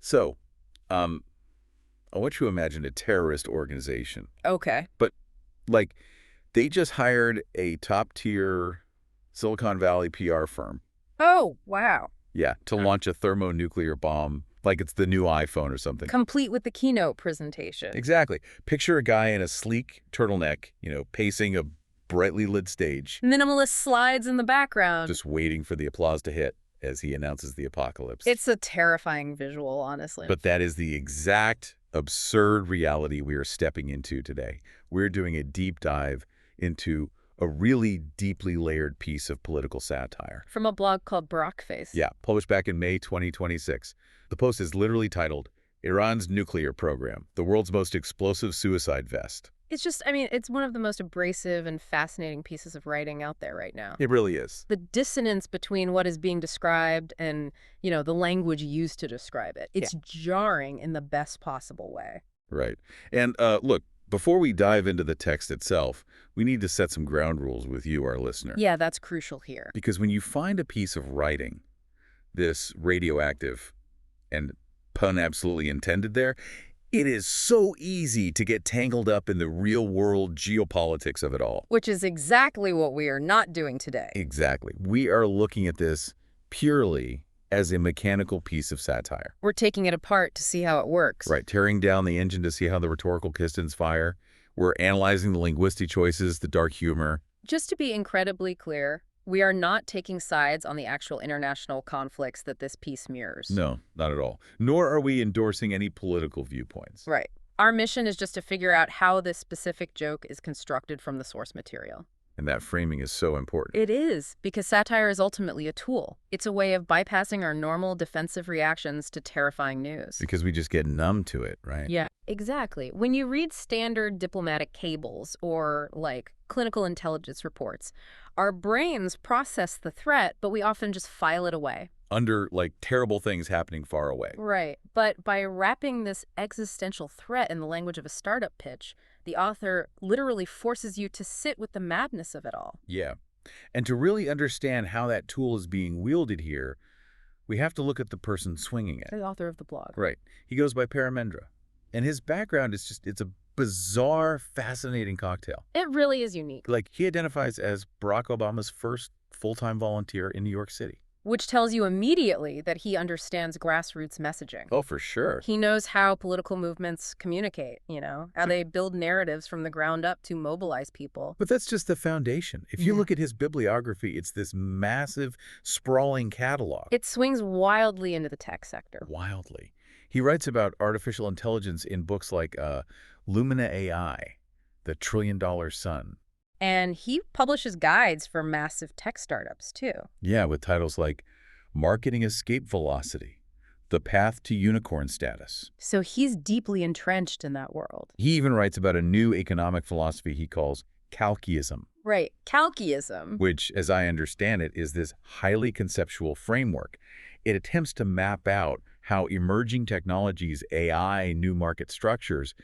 So, um, I want you to imagine a terrorist organization. Okay. But, like, they just hired a top-tier Silicon Valley PR firm. Oh, wow. Yeah, to launch a thermonuclear bomb, like it's the new iPhone or something. Complete with the keynote presentation. Exactly. Picture a guy in a sleek turtleneck, pacing a brightly lit stage, Minimalist slides in the background. just waiting for the applause to hit as he announces the apocalypse. It's a terrifying visual, honestly. But that is the exact absurd reality we are stepping into today. We're doing a deep dive into a really deeply layered piece of political satire. From a blog called Brockface. Yeah, published back in May 2026. The post is literally titled, Iran's Nuclear Program, the World's Most Explosive Suicide Vest. It's just, I mean, it's one of the most abrasive and fascinating pieces of writing out there right now. It really is. The dissonance between what is being described and, the language used to describe it. It's jarring in the best possible way. Right. And look, before we dive into the text itself, we need to set some ground rules with you, our listener. Yeah, that's crucial here. Because when you find a piece of writing, this radioactive, and pun absolutely intended there, it is so easy to get tangled up in the real-world geopolitics of it all. Which is exactly what we are not doing today. Exactly. We are looking at this purely as a mechanical piece of satire. We're taking it apart to see how it works. Right, tearing down the engine to see how the rhetorical pistons fire. We're analyzing the linguistic choices, the dark humor. Just to be incredibly clear, we are not taking sides on the actual international conflicts that this piece mirrors. No, not at all. Nor are we endorsing any political viewpoints. Right. Our mission is just to figure out how this specific joke is constructed from the source material. And that framing is so important. It is, because satire is ultimately a tool. It's a way of bypassing our normal defensive reactions to terrifying news. Because we just get numb to it, right? Yeah, exactly. When you read standard diplomatic cables or, clinical intelligence reports, our brains process the threat, but we often just file it away. Under, terrible things happening far away. Right. But by wrapping this existential threat in the language of a startup pitch, the author literally forces you to sit with the madness of it all. Yeah. And to really understand how that tool is being wielded here, we have to look at the person swinging it. The author of the blog. Right. He goes by Paramendra. And his background is it's a bizarre, fascinating cocktail. It really is unique. He identifies as Barack Obama's first full-time volunteer in New York City. Which tells you immediately that he understands grassroots messaging. Oh, for sure. He knows how political movements communicate, how they build narratives from the ground up to mobilize people. But that's just the foundation. If you look at his bibliography, it's this massive, sprawling catalog. It swings wildly into the tech sector. Wildly. He writes about artificial intelligence in books like Lumina AI, The $1 Trillion Sun. And he publishes guides for massive tech startups, too. Yeah, with titles like Marketing Escape Velocity, The Path to Unicorn Status. So he's deeply entrenched in that world. He even writes about a new economic philosophy he calls Calkyism. Right, Calkyism. Which, as I understand it, is this highly conceptual framework. It attempts to map out how emerging technologies, AI, new market structures,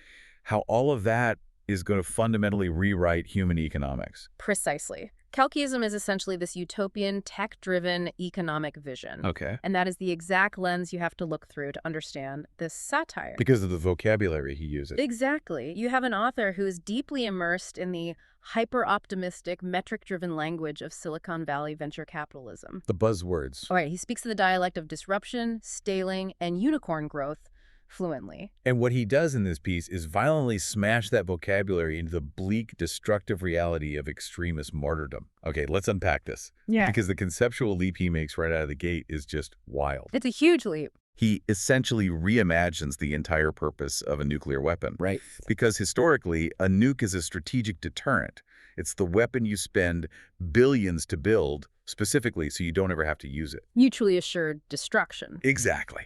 how all of that is going to fundamentally rewrite human economics. Precisely. Calkyism is essentially this utopian, tech-driven economic vision. Okay. And that is the exact lens you have to look through to understand this satire. Because of the vocabulary he uses. Exactly. You have an author who is deeply immersed in the hyper-optimistic, metric-driven language of Silicon Valley venture capitalism. The buzzwords. All right, he speaks the dialect of disruption, scaling, and unicorn growth fluently. And what he does in this piece is violently smash that vocabulary into the bleak, destructive reality of extremist martyrdom. Okay, let's unpack this. Yeah. Because the conceptual leap he makes right out of the gate is just wild. It's a huge leap. He essentially reimagines the entire purpose of a nuclear weapon. Right. Because historically, a nuke is a strategic deterrent. It's the weapon you spend billions to build, specifically so you don't ever have to use it. Mutually assured destruction. Exactly.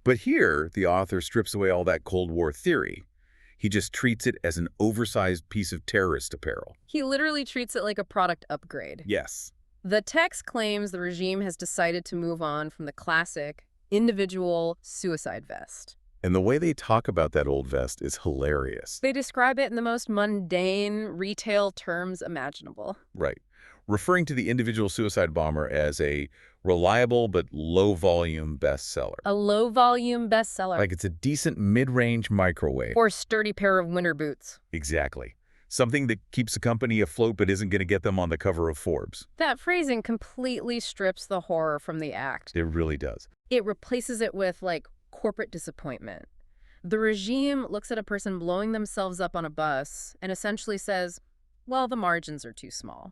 But here, the author strips away all that Cold War theory. He just treats it as an oversized piece of terrorist apparel. He literally treats it like a product upgrade. Yes. The text claims the regime has decided to move on from the classic, individual suicide vest. And the way they talk about that old vest is hilarious. They describe it in the most mundane retail terms imaginable. Right. referring to the individual suicide bomber as a reliable but low-volume bestseller. A low-volume bestseller. Like it's a decent mid-range microwave. Or a sturdy pair of winter boots. Exactly. Something that keeps a company afloat but isn't going to get them on the cover of Forbes. That phrasing completely strips the horror from the act. It really does. It replaces it with, like, corporate disappointment. The regime looks at a person blowing themselves up on a bus and essentially says, well, the margins are too small.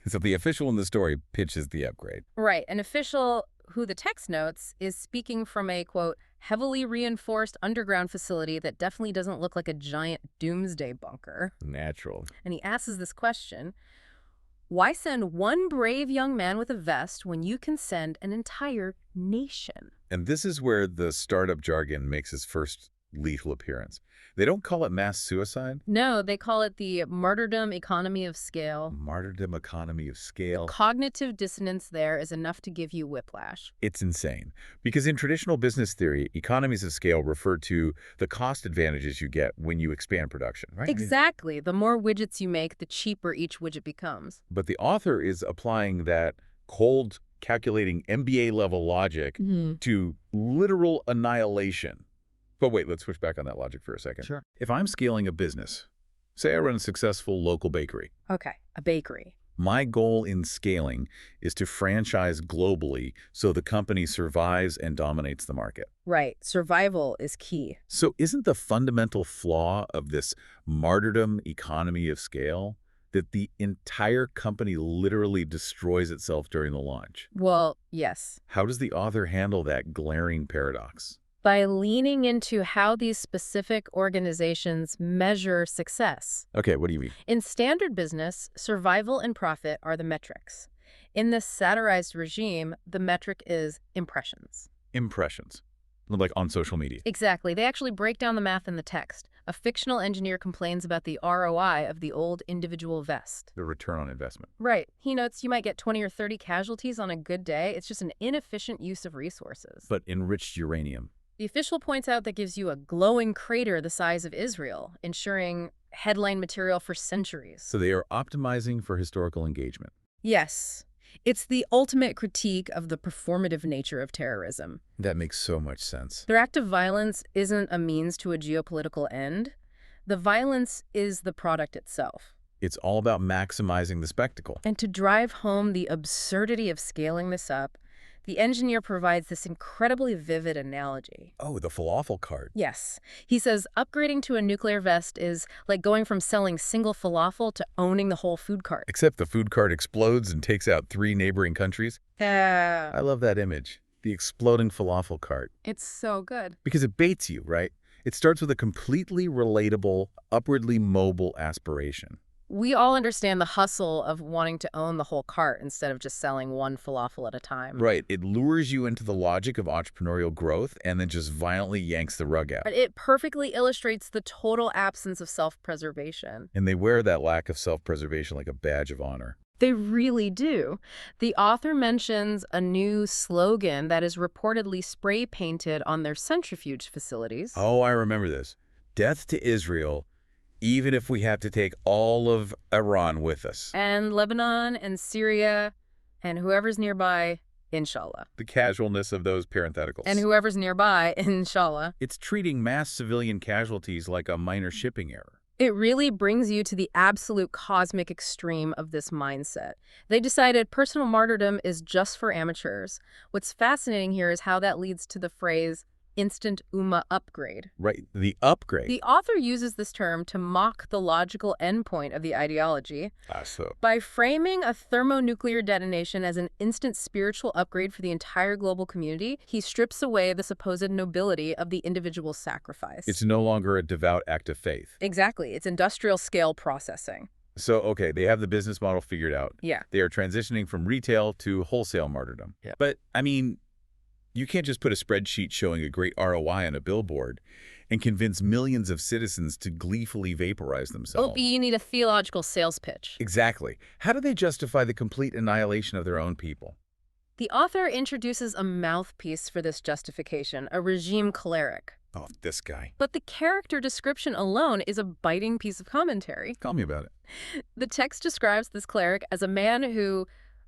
So the official in the story pitches the upgrade. Right. An official who the text notes is speaking from a, quote, heavily reinforced underground facility that definitely doesn't look like a giant doomsday bunker. Natural. And he asks this question, why send one brave young man with a vest when you can send an entire nation? And this is where the startup jargon makes its first lethal appearance. They don't call it mass suicide. No, they call it the martyrdom economy of scale. Martyrdom economy of scale. Cognitive dissonance there is enough to give you whiplash. It's insane. Because in traditional business theory, economies of scale refer to the cost advantages you get when you expand production, right? Exactly. The more widgets you make, the cheaper each widget becomes. But the author is applying that cold, calculating MBA-level logic to literal annihilation. But wait, let's switch back on that logic for a second. Sure. If I'm scaling a business, say I run a successful local bakery. Okay, a bakery. My goal in scaling is to franchise globally so the company survives and dominates the market. Right. Survival is key. So isn't the fundamental flaw of this martyrdom economy of scale that the entire company literally destroys itself during the launch? Well, yes. How does the author handle that glaring paradox? By leaning into how these specific organizations measure success. Okay, what do you mean? In standard business, survival and profit are the metrics. In this satirized regime, the metric is impressions. Impressions. Like on social media. Exactly. They actually break down the math in the text. A fictional engineer complains about the ROI of the old individual vest. The return on investment. Right. He notes you might get 20 or 30 casualties on a good day. It's just an inefficient use of resources. But enriched uranium. The official points out that gives you a glowing crater the size of Israel, ensuring headline material for centuries. So they are optimizing for historical engagement. Yes. It's the ultimate critique of the performative nature of terrorism. That makes so much sense. Their act of violence isn't a means to a geopolitical end. The violence is the product itself. It's all about maximizing the spectacle. And to drive home the absurdity of scaling this up, the engineer provides this incredibly vivid analogy. Oh, the falafel cart. Yes. He says upgrading to a nuclear vest is like going from selling single falafel to owning the whole food cart. Except the food cart explodes and takes out 3 neighboring countries. I love that image. The exploding falafel cart. It's so good. Because it baits you, right? It starts with a completely relatable, upwardly mobile aspiration. We all understand the hustle of wanting to own the whole cart instead of just selling one falafel at a time. Right. It lures you into the logic of entrepreneurial growth and then just violently yanks the rug out. But it perfectly illustrates the total absence of self-preservation. And they wear that lack of self-preservation like a badge of honor. They really do. The author mentions a new slogan that is reportedly spray-painted on their centrifuge facilities. Oh, I remember this. Death to Israel, even if we have to take all of Iran with us. And Lebanon and Syria and whoever's nearby, inshallah. The casualness of those parentheticals. And whoever's nearby, inshallah. It's treating mass civilian casualties like a minor shipping error. It really brings you to the absolute cosmic extreme of this mindset. They decided personal martyrdom is just for amateurs. What's fascinating here is how that leads to the phrase, instant Ummah upgrade. Right, the upgrade. The author uses this term to mock the logical endpoint of the ideology by framing a thermonuclear detonation as an instant spiritual upgrade for the entire global community. He strips away the supposed nobility of the individual sacrifice. It's no longer a devout act of faith. Exactly. It's industrial scale processing. So, okay, they have the business model figured out. Yeah. They are transitioning from retail to wholesale martyrdom. Yeah. But, I mean, you can't just put a spreadsheet showing a great ROI on a billboard and convince millions of citizens to gleefully vaporize themselves. Oh, you need a theological sales pitch. Exactly. How do they justify the complete annihilation of their own people? The author introduces a mouthpiece for this justification, a regime cleric. Oh, this guy. But the character description alone is a biting piece of commentary. Tell me about it. The text describes this cleric as a man who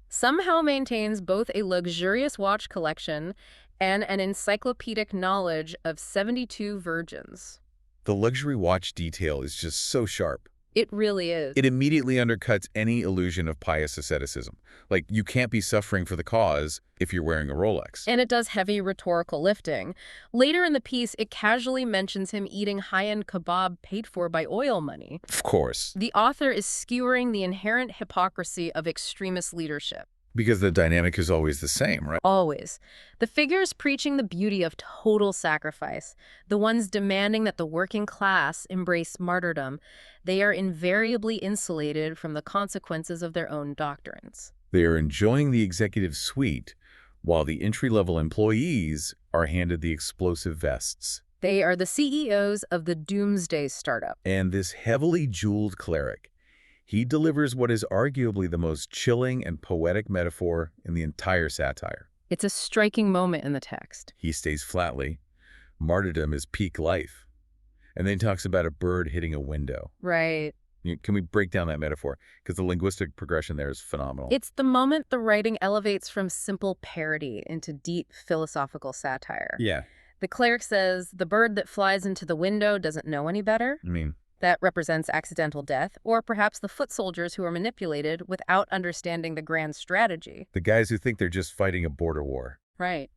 somehow maintains both a luxurious watch collection and an encyclopedic knowledge of 72 virgins. The luxury watch detail is just so sharp. It really is. It immediately undercuts any illusion of pious asceticism. Like, you can't be suffering for the cause if you're wearing a Rolex. And it does heavy rhetorical lifting. Later in the piece, it casually mentions him eating high-end kebab paid for by oil money. Of course. The author is skewering the inherent hypocrisy of extremist leadership. Because the dynamic is always the same, right? Always. The figures preaching the beauty of total sacrifice, the ones demanding that the working class embrace martyrdom, they are invariably insulated from the consequences of their own doctrines. They are enjoying the executive suite, while the entry-level employees are handed the explosive vests. They are the CEOs of the doomsday startup. And this heavily jeweled cleric, he delivers what is arguably the most chilling and poetic metaphor in the entire satire. It's a striking moment in the text. He states flatly, martyrdom is peak life. And then he talks about a bird hitting a window. Right. Can we break down that metaphor? Because the linguistic progression there is phenomenal. It's the moment the writing elevates from simple parody into deep philosophical satire. Yeah. The cleric says, the bird that flies into the window doesn't know any better. That represents accidental death, or perhaps the foot soldiers who are manipulated without understanding the grand strategy. The guys who think they're just fighting a border war. Right.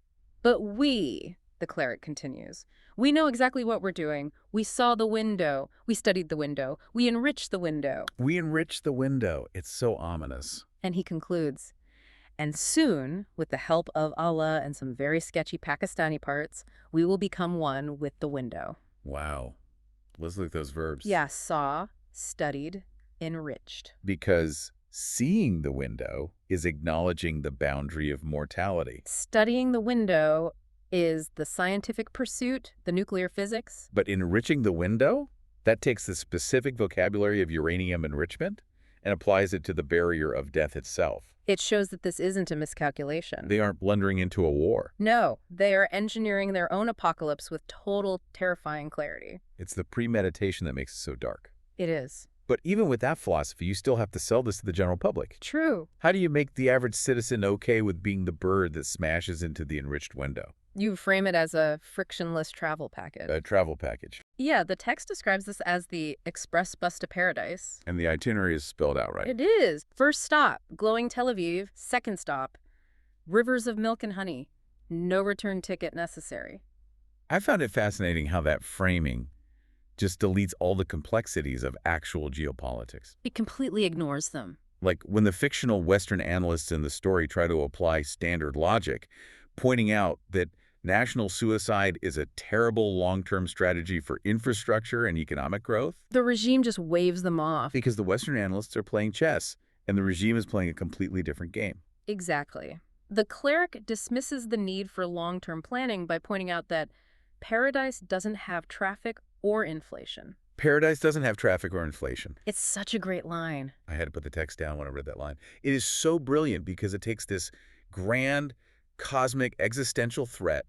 But we, the cleric continues, we know exactly what we're doing. We saw the window. We studied the window. We enriched the window. We enriched the window. It's so ominous. And he concludes, and soon, with the help of Allah and some very sketchy Pakistani parts, we will become one with the window. Wow. Let's look at those verbs. Yeah, saw, studied, enriched. Because seeing the window is acknowledging the boundary of mortality. Studying the window is the scientific pursuit, the nuclear physics. But enriching the window, that takes the specific vocabulary of uranium enrichment and applies it to the barrier of death itself. It shows that this isn't a miscalculation. They aren't blundering into a war. No, they are engineering their own apocalypse with total, terrifying clarity. It's the premeditation that makes it so dark. It is. But even with that philosophy, you still have to sell this to the general public. True. How do you make the average citizen okay with being the bird that smashes into the enriched window? You frame it as a frictionless travel package. A travel package. Yeah, the text describes this as the express bus to paradise. And the itinerary is spelled out right. It is. First stop, glowing Tel Aviv. Second stop, rivers of milk and honey. No return ticket necessary. I found it fascinating how that framing just deletes all the complexities of actual geopolitics. It completely ignores them. Like when the fictional Western analysts in the story try to apply standard logic, pointing out that national suicide is a terrible long-term strategy for infrastructure and economic growth. The regime just waves them off. Because the Western analysts are playing chess, and the regime is playing a completely different game. Exactly. The cleric dismisses the need for long-term planning by pointing out that paradise doesn't have traffic or inflation. Paradise doesn't have traffic or inflation. It's such a great line. I had to put the text down when I read that line. It is so brilliant because it takes this grand, cosmic, existential threat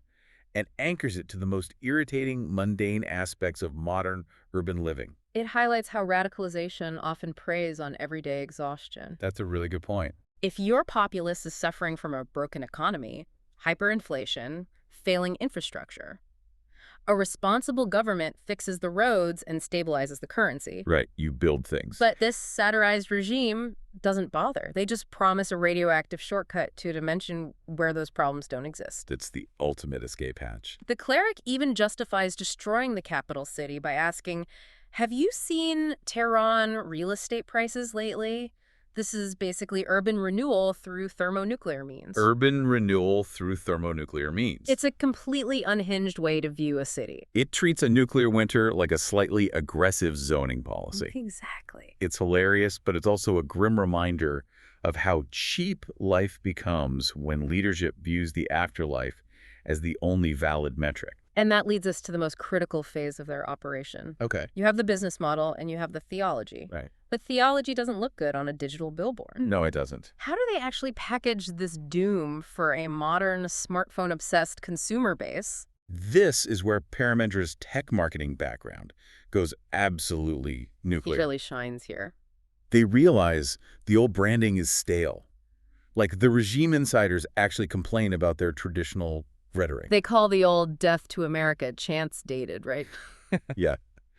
and anchors it to the most irritating, mundane aspects of modern urban living. It highlights how radicalization often preys on everyday exhaustion. That's a really good point. If your populace is suffering from a broken economy, hyperinflation, failing infrastructure, a responsible government fixes the roads and stabilizes the currency. Right, you build things. But this satirized regime doesn't bother. They just promise a radioactive shortcut to a dimension where those problems don't exist. It's the ultimate escape hatch. The cleric even justifies destroying the capital city by asking, have you seen Tehran real estate prices lately? This is basically urban renewal through thermonuclear means. Urban renewal through thermonuclear means. It's a completely unhinged way to view a city. It treats a nuclear winter like a slightly aggressive zoning policy. Exactly. It's hilarious, but it's also a grim reminder of how cheap life becomes when leadership views the afterlife as the only valid metric. And that leads us to the most critical phase of their operation. Okay. You have the business model and you have the theology. Right. But theology doesn't look good on a digital billboard. No, it doesn't. How do they actually package this doom for a modern, smartphone-obsessed consumer base? This is where Paramendra's tech marketing background goes absolutely He nuclear. really shines here. They realize the old branding is stale. Like, the regime insiders actually complain about their traditional rhetoric. They call the old death to America chance dated, right? Yeah.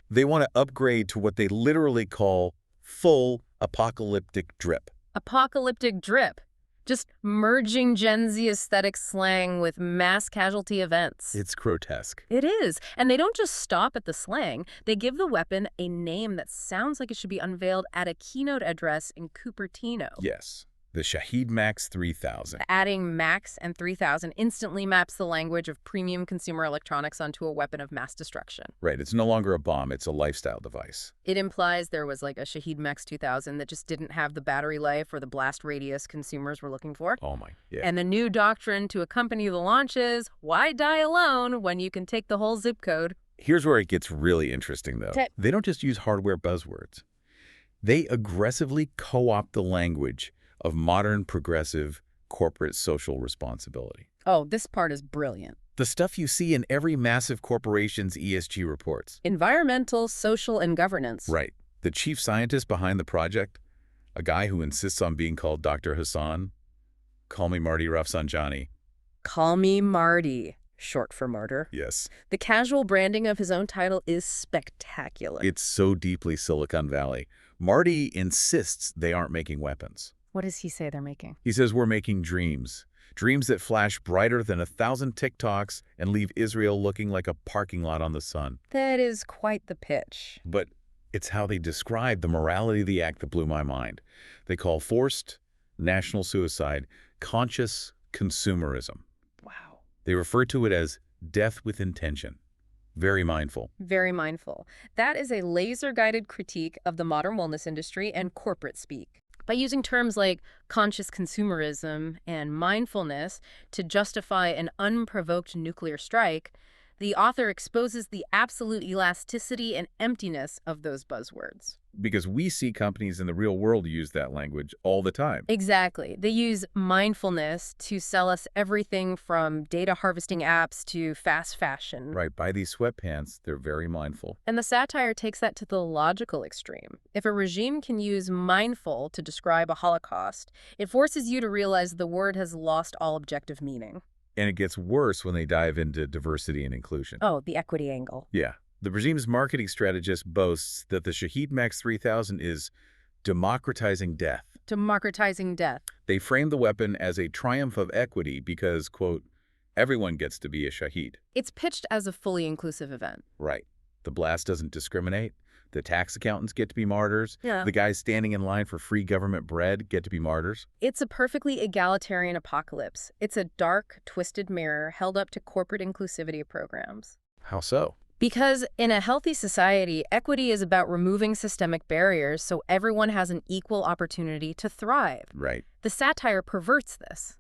They want to upgrade to what they literally call full apocalyptic drip. Apocalyptic drip. Just merging Gen Z aesthetic slang with mass casualty events. It's grotesque. It is. And they don't just stop at the slang. They give the weapon a name that sounds like it should be unveiled at a keynote address in Cupertino. Yes. The Shaheed Max 3000. Adding Max and 3000 instantly maps the language of premium consumer electronics onto a weapon of mass destruction. Right. It's no longer a bomb. It's a lifestyle device. It implies there was like a Shaheed Max 2000 that just didn't have the battery life or the blast radius consumers were looking for. Oh my. Yeah. And the new doctrine to accompany the launch is, why die alone when you can take the whole zip code? Here's where it gets really interesting, though. They don't just use hardware buzzwords. They aggressively co-opt the language of modern, progressive, corporate social responsibility. Oh, this part is brilliant. The stuff you see in every massive corporation's ESG reports. Environmental, social, and governance. Right. The chief scientist behind the project, a guy who insists on being called Dr. Hassan. Call me Marty Rafsanjani. Call me Marty, short for martyr. Yes. The casual branding of his own title is spectacular. It's so deeply Silicon Valley. Marty insists they aren't making weapons. What does he say they're making? He says we're making dreams. Dreams that flash brighter than 1,000 TikToks and leave Israel looking like a parking lot on the sun. That is quite the pitch. But it's how they describe the morality of the act that blew my mind. They call forced national suicide conscious consumerism. Wow. They refer to it as death with intention. Very mindful. Very mindful. That is a laser-guided critique of the modern wellness industry and corporate speak. By using terms like conscious consumerism and mindfulness to justify an unprovoked nuclear strike, the author exposes the absolute elasticity and emptiness of those buzzwords. Because we see companies in the real world use that language all the time. Exactly. They use mindfulness to sell us everything from data harvesting apps to fast fashion. Right. Buy these sweatpants. They're very mindful. And the satire takes that to the logical extreme. If a regime can use mindful to describe a Holocaust, it forces you to realize the word has lost all objective meaning. And it gets worse when they dive into diversity and inclusion. Oh, the equity angle. Yeah. The regime's marketing strategist boasts that the Shaheed Max 3000 is democratizing death. Democratizing death. They frame the weapon as a triumph of equity because, quote, everyone gets to be a Shaheed. It's pitched as a fully inclusive event. Right. The blast doesn't discriminate. The tax accountants get to be martyrs. Yeah. The guys standing in line for free government bread get to be martyrs. It's a perfectly egalitarian apocalypse. It's a dark, twisted mirror held up to corporate inclusivity programs. How so? Because in a healthy society, equity is about removing systemic barriers so everyone has an equal opportunity to thrive. Right. The satire perverts this.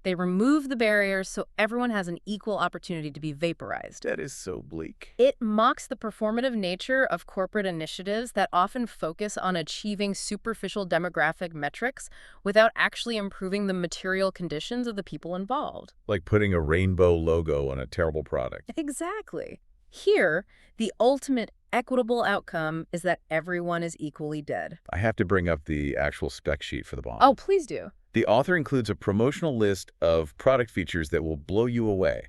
They remove the barriers so everyone has an equal opportunity to be vaporized. That is so bleak. It mocks the performative nature of corporate initiatives that often focus on achieving superficial demographic metrics without actually improving the material conditions of the people involved. Like putting a rainbow logo on a terrible product. Exactly. Here, the ultimate equitable outcome is that everyone is equally dead. I have to bring up the actual spec sheet for the bomb. Oh, please do. The author includes a promotional list of product features that will blow you away.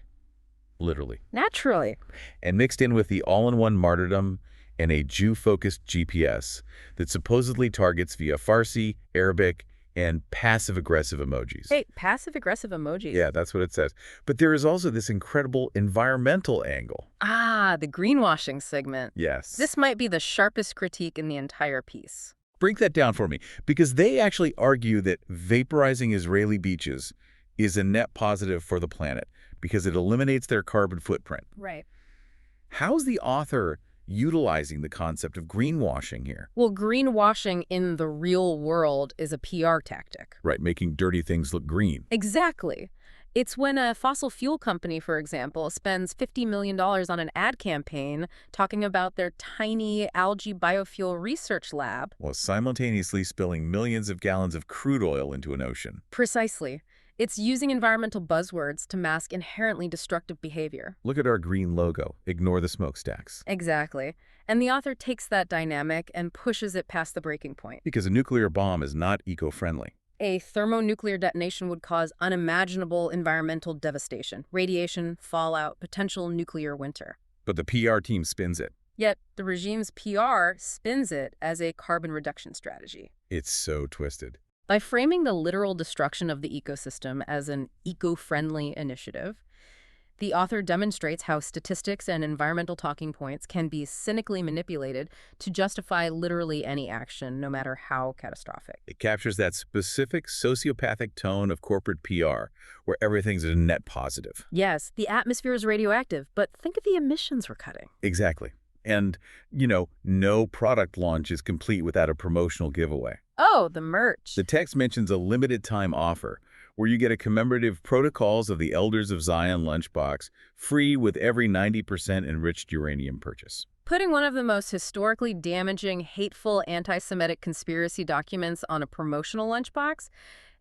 Literally. Naturally. And mixed in with the all-in-one martyrdom and a Jew-focused GPS that supposedly targets via Farsi, Arabic, and passive-aggressive emojis. Hey, passive-aggressive emojis. Yeah, that's what it says. But there is also this incredible environmental angle. Ah, the greenwashing segment. Yes. This might be the sharpest critique in the entire piece. Break that down for me, because they actually argue that vaporizing Israeli beaches is a net positive for the planet because it eliminates their carbon footprint. Right. How's the author utilizing the concept of greenwashing here? Well, greenwashing in the real world is a PR tactic. Right, making dirty things look green. Exactly. It's when a fossil fuel company, for example, spends $50 million on an ad campaign talking about their tiny algae biofuel research lab. While simultaneously spilling millions of gallons of crude oil into an ocean. Precisely. It's using environmental buzzwords to mask inherently destructive behavior. Look at our green logo. Ignore the smokestacks. Exactly. And the author takes that dynamic and pushes it past the breaking point. Because a nuclear bomb is not eco-friendly. A thermonuclear detonation would cause unimaginable environmental devastation, radiation, fallout, potential nuclear winter. But the PR team spins it. Yet the regime's PR spins it as a carbon reduction strategy. It's so twisted. By framing the literal destruction of the ecosystem as an eco-friendly initiative, the author demonstrates how statistics and environmental talking points can be cynically manipulated to justify literally any action, no matter how catastrophic. It captures that specific sociopathic tone of corporate PR, where everything's a net positive. Yes, the atmosphere is radioactive, but think of the emissions we're cutting. Exactly. And, no product launch is complete without a promotional giveaway. Oh, the merch. The text mentions a limited time offer where you get a commemorative Protocols of the Elders of Zion lunchbox free with every 90% enriched uranium purchase. Putting one of the most historically damaging, hateful, anti-Semitic conspiracy documents on a promotional lunchbox,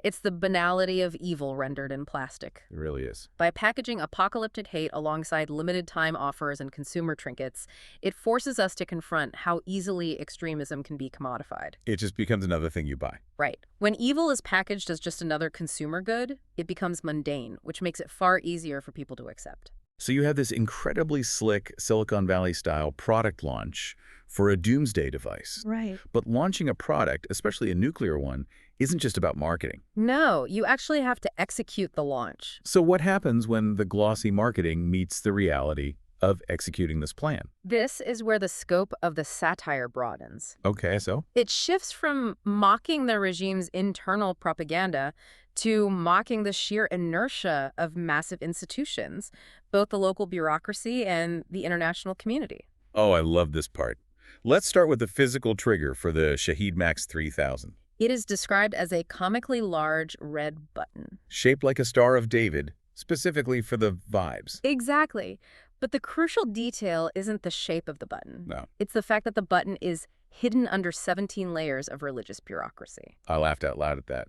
it's the banality of evil rendered in plastic. It really is. By packaging apocalyptic hate alongside limited-time offers and consumer trinkets, it forces us to confront how easily extremism can be commodified. It just becomes another thing you buy. Right. When evil is packaged as just another consumer good, it becomes mundane, which makes it far easier for people to accept. So you have this incredibly slick Silicon Valley-style product launch for a doomsday device. Right. But launching a product, especially a nuclear one, isn't just about marketing. No, you actually have to execute the launch. So what happens when the glossy marketing meets the reality of executing this plan? This is where the scope of the satire broadens. Okay, so? It shifts from mocking the regime's internal propaganda to mocking the sheer inertia of massive institutions, both the local bureaucracy and the international community. Oh, I love this part. Let's start with the physical trigger for the Shaheed Max 3000. It is described as a comically large red button. Shaped like a Star of David, specifically for the vibes. Exactly. But the crucial detail isn't the shape of the button. No. It's the fact that the button is hidden under 17 layers of religious bureaucracy. I laughed out loud at that.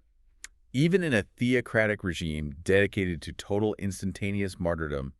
Even in a theocratic regime dedicated to total instantaneous martyrdom,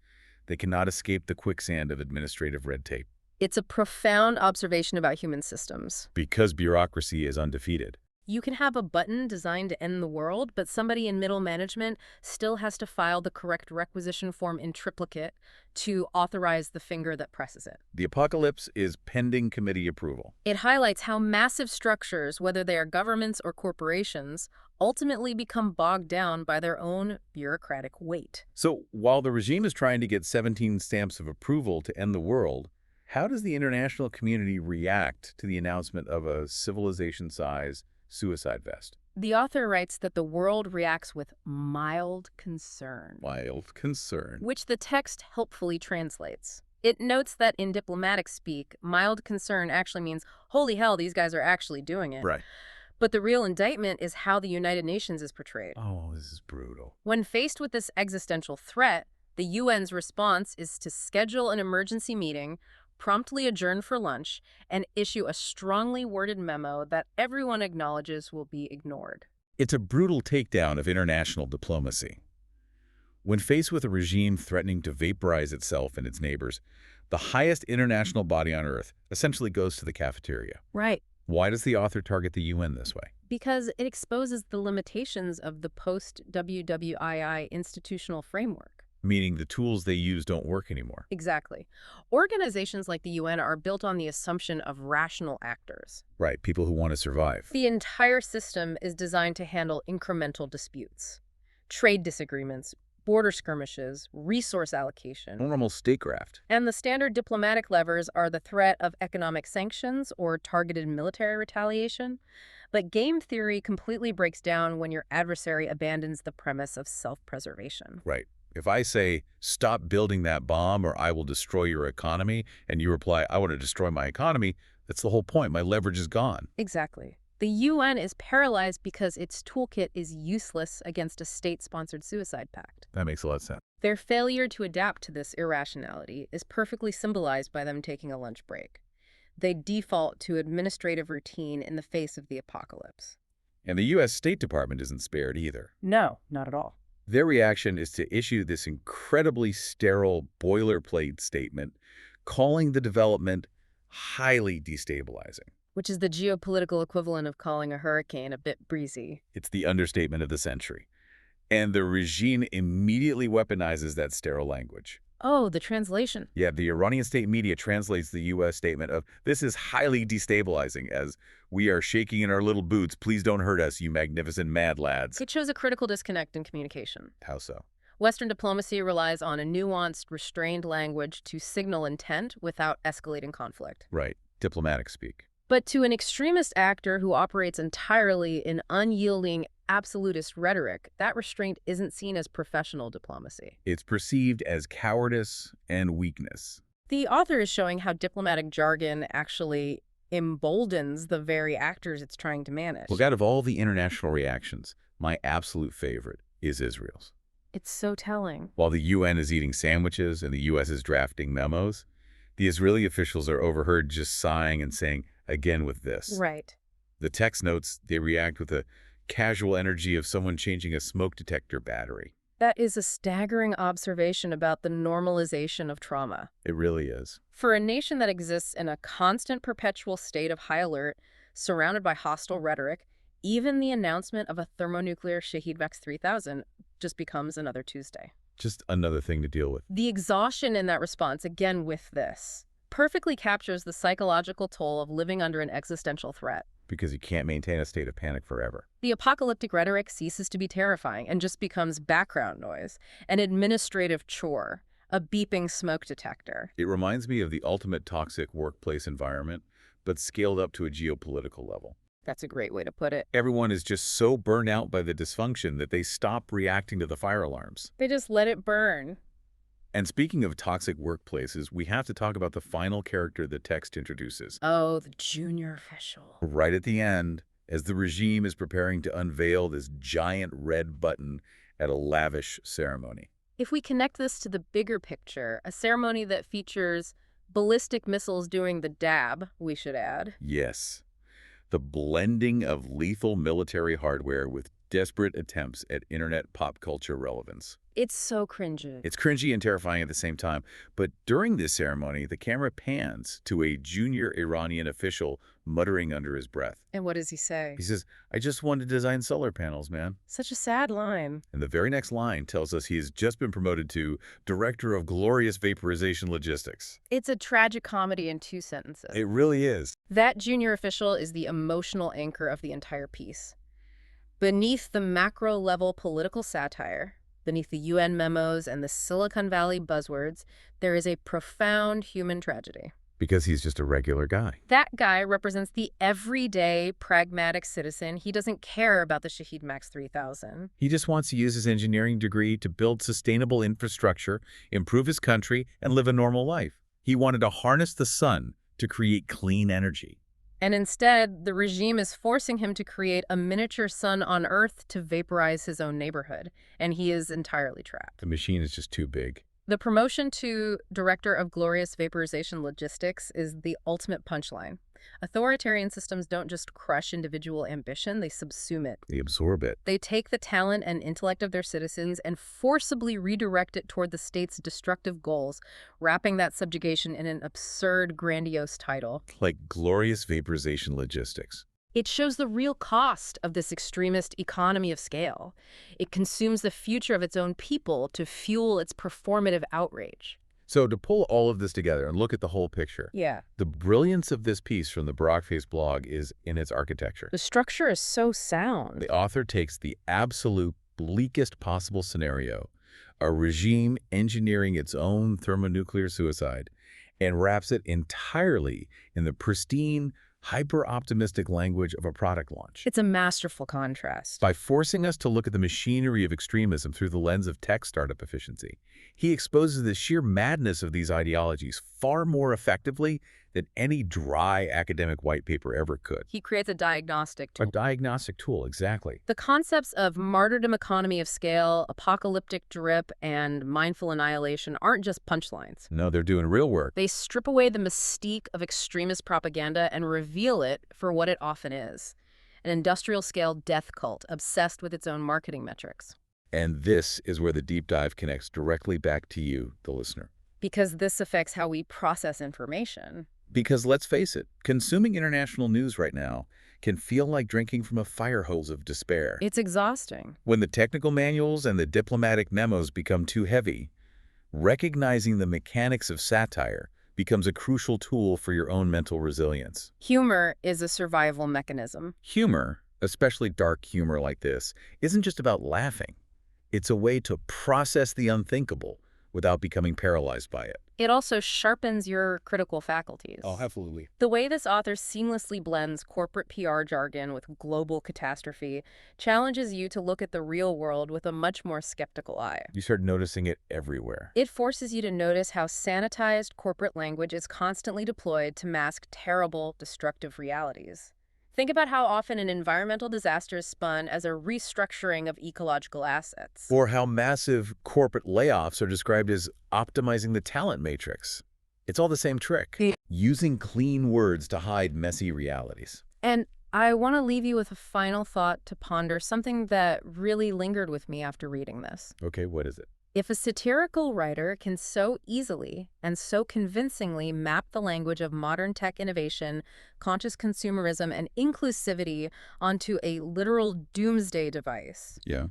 they cannot escape the quicksand of administrative red tape. It's a profound observation about human systems. Because bureaucracy is undefeated. You can have a button designed to end the world, but somebody in middle management still has to file the correct requisition form in triplicate to authorize the finger that presses it. The apocalypse is pending committee approval. It highlights how massive structures, whether they are governments or corporations, ultimately become bogged down by their own bureaucratic weight. So while the regime is trying to get 17 stamps of approval to end the world, how does the international community react to the announcement of a civilization-size suicide vest? The author writes that the world reacts with mild concern. Mild concern. Which the text helpfully translates. It notes that in diplomatic speak, mild concern actually means, holy hell, these guys are actually doing it. Right. But the real indictment is how the United Nations is portrayed. Oh, this is brutal. When faced with this existential threat, the UN's response is to schedule an emergency meeting, promptly adjourn for lunch, and issue a strongly worded memo that everyone acknowledges will be ignored. It's a brutal takedown of international diplomacy. When faced with a regime threatening to vaporize itself and its neighbors, the highest international body on Earth essentially goes to the cafeteria. Right. Why does the author target the UN this way? Because it exposes the limitations of the post-WWII institutional framework. Meaning the tools they use don't work anymore. Exactly. Organizations like the UN are built on the assumption of rational actors. Right, people who want to survive. The entire system is designed to handle incremental disputes, trade disagreements, border skirmishes, resource allocation. Normal statecraft. And the standard diplomatic levers are the threat of economic sanctions or targeted military retaliation. But game theory completely breaks down when your adversary abandons the premise of self-preservation. Right. If I say, stop building that bomb or I will destroy your economy, and you reply, I want to destroy my economy, that's the whole point. My leverage is gone. Exactly. The UN is paralyzed because its toolkit is useless against a state-sponsored suicide pact. That makes a lot of sense. Their failure to adapt to this irrationality is perfectly symbolized by them taking a lunch break. They default to administrative routine in the face of the apocalypse. And the U.S. State Department isn't spared either. No, not at all. Their reaction is to issue this incredibly sterile boilerplate statement, calling the development highly destabilizing. Which is the geopolitical equivalent of calling a hurricane a bit breezy. It's the understatement of the century. And the regime immediately weaponizes that sterile language. Oh, the translation. Yeah, the Iranian state media translates the U.S. statement of, "This is highly destabilizing," as, "We are shaking in our little boots. Please don't hurt us, you magnificent mad lads." It shows a critical disconnect in communication. How so? Western diplomacy relies on a nuanced, restrained language to signal intent without escalating conflict. Right. Diplomatic speak. But to an extremist actor who operates entirely in unyielding, absolutist rhetoric, that restraint isn't seen as professional diplomacy. It's perceived as cowardice and weakness. The author is showing how diplomatic jargon actually emboldens the very actors it's trying to manage. Look, out of all the international reactions, my absolute favorite is Israel's. It's so telling. While the UN is eating sandwiches and the U.S. is drafting memos, the Israeli officials are overheard just sighing and saying, "Again with this." Right. The text notes they react with the casual energy of someone changing a smoke detector battery. That is a staggering observation about the normalization of trauma. It really is. For a nation that exists in a constant, perpetual state of high alert, surrounded by hostile rhetoric, even the announcement of a thermonuclear Shahid-Vex 3000 just becomes another Tuesday. Just another thing to deal with. The exhaustion in that response, again with this, perfectly captures the psychological toll of living under an existential threat. Because you can't maintain a state of panic forever. The apocalyptic rhetoric ceases to be terrifying and just becomes background noise, an administrative chore, a beeping smoke detector. It reminds me of the ultimate toxic workplace environment, but scaled up to a geopolitical level. That's a great way to put it. Everyone is just so burned out by the dysfunction that they stop reacting to the fire alarms. They just let it burn. And speaking of toxic workplaces, we have to talk about the final character the text introduces. Oh, the junior official. Right at the end, as the regime is preparing to unveil this giant red button at a lavish ceremony. If we connect this to the bigger picture, a ceremony that features ballistic missiles doing the dab, we should add. Yes. The blending of lethal military hardware with desperate attempts at internet pop culture relevance. It's so cringy. It's cringy and terrifying at the same time. But during this ceremony, the camera pans to a junior Iranian official muttering under his breath. And what does he say? He says, "I just wanted to design solar panels, man." Such a sad line. And the very next line tells us he has just been promoted to Director of Glorious Vaporization Logistics. It's a tragic comedy in 2 sentences. It really is. That junior official is the emotional anchor of the entire piece. Beneath the macro-level political satire, beneath the UN memos and the Silicon Valley buzzwords, there is a profound human tragedy. Because he's just a regular guy. That guy represents the everyday, pragmatic citizen. He doesn't care about the Shahid-Vex 3000. He just wants to use his engineering degree to build sustainable infrastructure, improve his country, and live a normal life. He wanted to harness the sun to create clean energy. And instead, the regime is forcing him to create a miniature sun on Earth to vaporize his own neighborhood, and he is entirely trapped. The machine is just too big. The promotion to Director of Glorious Vaporization Logistics is the ultimate punchline. Authoritarian systems don't just crush individual ambition, they subsume it. They absorb it. They take the talent and intellect of their citizens and forcibly redirect it toward the state's destructive goals, wrapping that subjugation in an absurd, grandiose title. Like Glorious Vaporization Logistics. It shows the real cost of this extremist economy of scale. It consumes the future of its own people to fuel its performative outrage. So to pull all of this together and look at the whole picture, the brilliance of this piece from the Brockface blog is in its architecture. The structure is so sound. The author takes the absolute bleakest possible scenario, a regime engineering its own thermonuclear suicide, and wraps it entirely in the pristine, hyper-optimistic language of a product launch. It's a masterful contrast. By forcing us to look at the machinery of extremism through the lens of tech startup efficiency, he exposes the sheer madness of these ideologies far more effectively than any dry academic white paper ever could. He creates a diagnostic tool. A diagnostic tool, exactly. The concepts of martyrdom, economy of scale, apocalyptic drip, and mindful annihilation aren't just punchlines. No, they're doing real work. They strip away the mystique of extremist propaganda and reveal it for what it often is, an industrial-scale death cult obsessed with its own marketing metrics. And this is where the deep dive connects directly back to you, the listener. Because this affects how we process information. Because let's face it, consuming international news right now can feel like drinking from a fire hose of despair. It's exhausting. When the technical manuals and the diplomatic memos become too heavy, recognizing the mechanics of satire becomes a crucial tool for your own mental resilience. Humor is a survival mechanism. Humor, especially dark humor like this, isn't just about laughing. It's a way to process the unthinkable without becoming paralyzed by it. It also sharpens your critical faculties. Oh, absolutely. The way this author seamlessly blends corporate PR jargon with global catastrophe challenges you to look at the real world with a much more skeptical eye. You start noticing it everywhere. It forces you to notice how sanitized corporate language is constantly deployed to mask terrible, destructive realities. Think about how often an environmental disaster is spun as a restructuring of ecological assets. Or how massive corporate layoffs are described as optimizing the talent matrix. It's all the same trick, using clean words to hide messy realities. And I want to leave you with a final thought to ponder, something that really lingered with me after reading this. Okay, what is it? If a satirical writer can so easily and so convincingly map the language of modern tech innovation, conscious consumerism, and inclusivity onto a literal doomsday device, Yeah.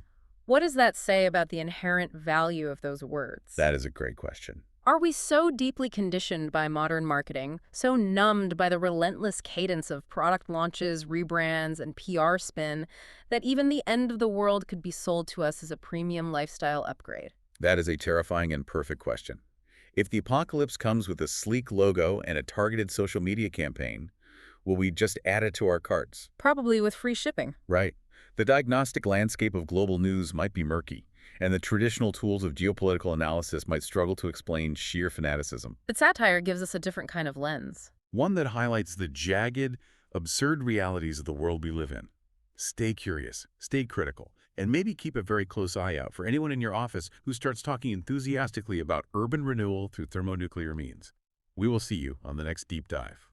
what does that say about the inherent value of those words? That is a great question. Are we so deeply conditioned by modern marketing, so numbed by the relentless cadence of product launches, rebrands, and PR spin, that even the end of the world could be sold to us as a premium lifestyle upgrade? That is a terrifying and perfect question. If the apocalypse comes with a sleek logo and a targeted social media campaign, will we just add it to our carts? Probably with free shipping. Right. The diagnostic landscape of global news might be murky, and the traditional tools of geopolitical analysis might struggle to explain sheer fanaticism. But satire gives us a different kind of lens. One that highlights the jagged, absurd realities of the world we live in. Stay curious, stay critical, and maybe keep a very close eye out for anyone in your office who starts talking enthusiastically about urban renewal through thermonuclear means. We will see you on the next deep dive.